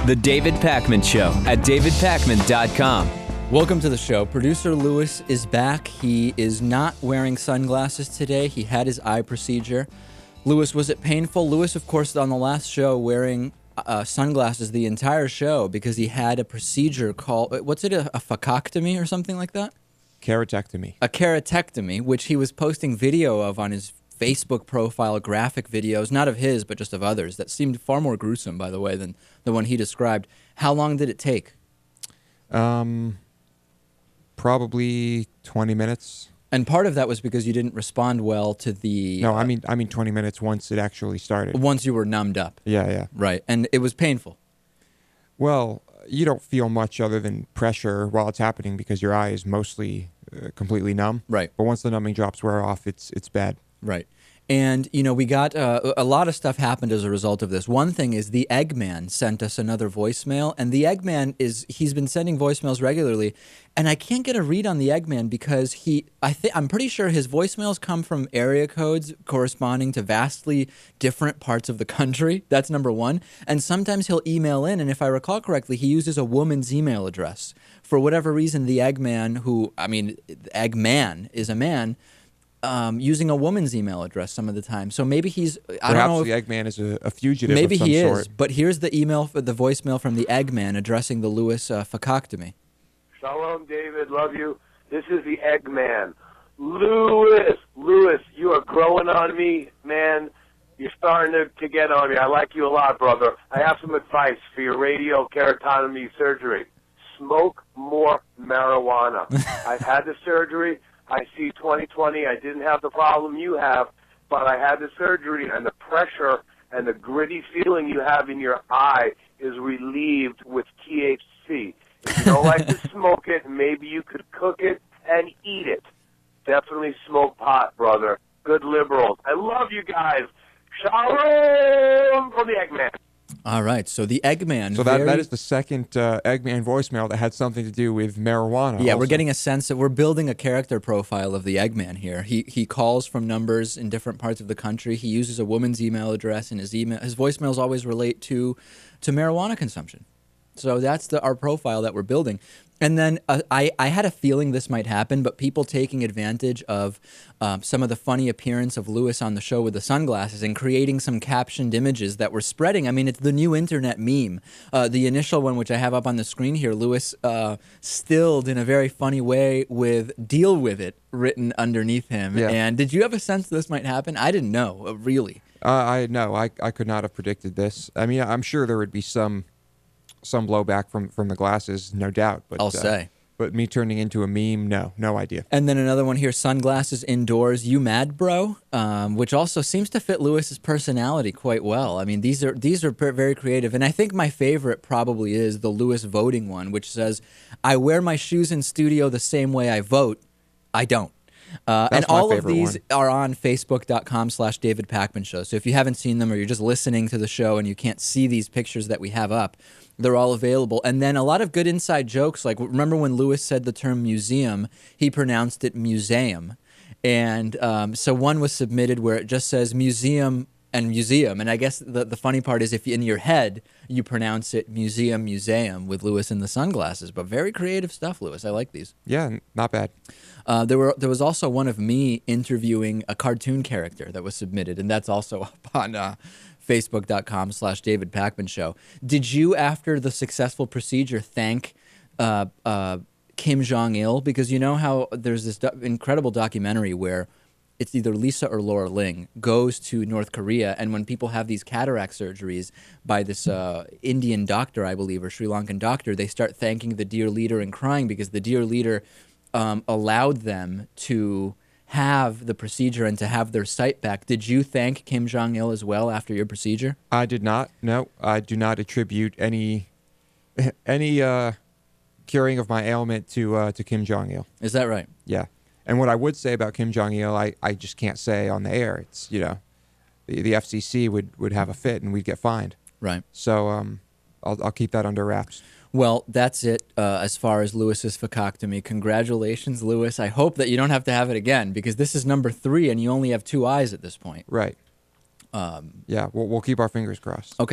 The David Pakman Show at davidpakman.com. Welcome to the show. Producer Lewis is back. He is not wearing sunglasses today. He had his eye procedure. Lewis, was it painful? Lewis, of course, on the last show wearing sunglasses the entire show because he had a procedure called, what's it, a phacoctomy or something like that? Keratectomy. A keratectomy, which he was posting video of on his Facebook profile, graphic videos, not of his, but just of others, that seemed far more gruesome, by the way, than the one he described. How long did it take? Probably 20 minutes. And part of that was because you didn't respond well to the... No, I mean 20 minutes once it actually started. Once you were numbed up. Yeah. Right, and it was painful. Well, you don't feel much other than pressure while it's happening because your eye is mostly completely numb. Right. But once the numbing drops wear off, it's bad. Right. And, you know, we got a lot of stuff happened as a result of this. One thing is the Eggman sent us another voicemail, and the Eggman he's been sending voicemails regularly, and I can't get a read on the Eggman because I'm pretty sure his voicemails come from area codes corresponding to vastly different parts of the country. That's number one. And sometimes he'll email in, and if I recall correctly, he uses a woman's email address. For whatever reason, the Eggman, Eggman is a man, using a woman's email address some of the time. So maybe he's... I don't know the Eggman is a fugitive maybe of some he sort. is, but here's the the voicemail from the Eggman addressing the Lewis phacoctomy. Shalom, David. Love you. This is the Eggman. Lewis, you are growing on me, man. You're starting to get on me. I like you a lot, brother. I have some advice for your radial keratotomy surgery. Smoke more marijuana. I've had the surgery. I see 20/20. I didn't have the problem you have, but I had the surgery, and the pressure and the gritty feeling you have in your eye is relieved with THC. If you don't like to smoke it, maybe you could cook it and eat it. Definitely smoke pot, brother. Good liberals. I love you guys. Shalom from the Eggman. All right, so the Eggman... So that is the second Eggman voicemail that had something to do with marijuana. Yeah, also. we're getting a sense that we're building a character profile of the Eggman here. He calls from numbers in different parts of the country. He uses a woman's email address, and his voicemails always relate to marijuana consumption. So that's our profile that we're building. And then I had a feeling this might happen, but people taking advantage of some of the funny appearance of Lewis on the show with the sunglasses and creating some captioned images that were spreading. I mean, it's the new internet meme. The initial one, which I have up on the screen here, Lewis stilled in a very funny way with "deal with it" written underneath him. Yeah. And did you have a sense this might happen? I didn't know, really. I could not have predicted this. I mean, I'm sure there would be some blowback from the glasses, no doubt. But I'll say. But me turning into a meme, no idea. And then another one here, sunglasses indoors, you mad, bro? Which also seems to fit Lewis's personality quite well. I mean, these are very creative. And I think my favorite probably is the Lewis voting one, which says, I wear my shoes in studio the same way I vote. I don't. And all of these are on Facebook.com/David Pakman Show. So if you haven't seen them or you're just listening to the show and you can't see these pictures that we have up, they're all available. And then a lot of good inside jokes. Like, remember when Lewis said the term museum, he pronounced it museum. And so one was submitted where it just says museum and museum. And I guess the funny part is if in your head you pronounce it museum with Lewis in the sunglasses. But very creative stuff, Lewis. I like these. Yeah, not bad. There was also one of me interviewing a cartoon character that was submitted, and that's also up on Facebook.com/David Pakman Show. Did you, after the successful procedure, thank Kim Jong-il? Because you know how there's this incredible documentary where it's either Lisa or Laura Ling goes to North Korea, and when people have these cataract surgeries by this Indian doctor, I believe, or Sri Lankan doctor, they start thanking the dear leader and crying because the dear leader allowed them to have the procedure and to have their sight back. Did you thank Kim Jong-il as well after your procedure? I did not. No, I do not attribute any curing of my ailment to Kim Jong-il. Is that right? Yeah. And what I would say about Kim Jong-il, I just can't say on the air. It's, the FCC would have a fit and we'd get fined. Right. So I'll keep that under wraps. Well, that's it as far as Lewis's phacoctomy. Congratulations, Lewis. I hope that you don't have to have it again because this is number 3 and you only have 2 eyes at this point. Right. Yeah, we'll keep our fingers crossed. Okay.